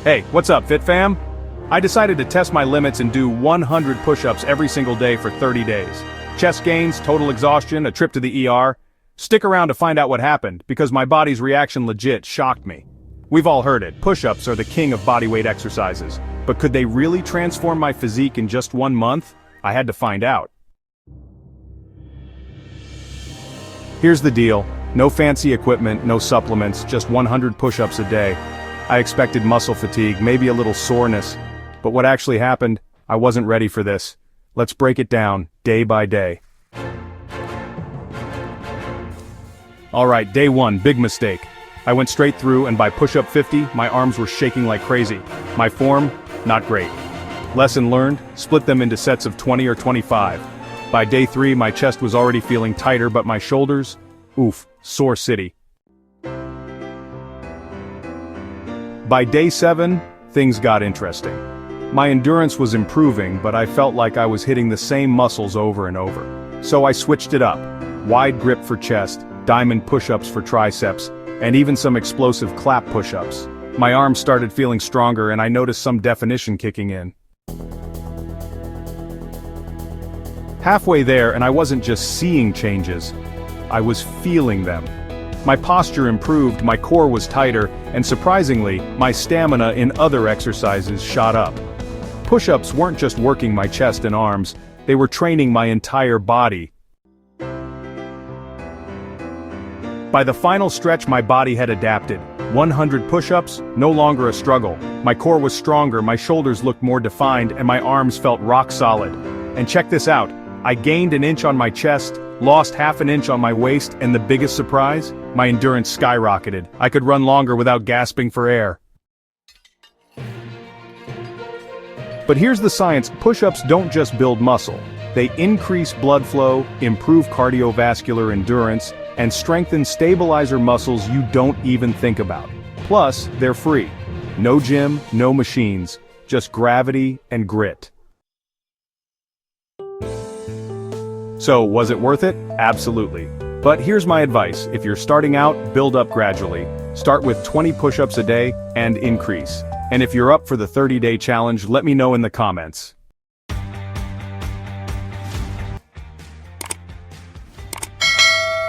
Hey, what's up, Fit Fam? I decided to test my limits and do 100 push-ups every single day for 30 days. Chest gains, total exhaustion, a trip to the ER. Stick around to find out what happened, because my body's reaction legit shocked me. We've all heard it, push-ups are the king of bodyweight exercises. But could they really transform my physique in just 1 month? I had to find out. Here's the deal. No fancy equipment, no supplements, just 100 push-ups a day. I expected muscle fatigue, maybe a little soreness. But what actually happened, I wasn't ready for this. Let's break it down, day by day. Alright, day 1, big mistake. I went straight through and by push-up 50, my arms were shaking like crazy. My form, not great. Lesson learned, split them into sets of 20 or 25. By day 3, my chest was already feeling tighter, but my shoulders, oof, sore city. By day 7, things got interesting. My endurance was improving, but I felt like I was hitting the same muscles over and over. So I switched it up. Wide grip for chest, diamond push-ups for triceps, and even some explosive clap push-ups. My arms started feeling stronger and I noticed some definition kicking in. Halfway there, and I wasn't just seeing changes, I was feeling them. My posture improved, my core was tighter, and surprisingly, my stamina in other exercises shot up. Push-ups weren't just working my chest and arms, they were training my entire body. By the final stretch, my body had adapted. 100 push-ups, no longer a struggle. My core was stronger, my shoulders looked more defined, and my arms felt rock solid. And check this out, I gained an inch on my chest, lost half an inch on my waist, and the biggest surprise? My endurance skyrocketed. I could run longer without gasping for air. But here's the science, push-ups don't just build muscle. They increase blood flow, improve cardiovascular endurance, and strengthen stabilizer muscles you don't even think about. Plus, they're free. No gym, no machines, just gravity and grit. So, was it worth it? Absolutely. But here's my advice, if you're starting out, build up gradually. Start with 20 push-ups a day, and increase. And if you're up for the 30-day challenge, let me know in the comments.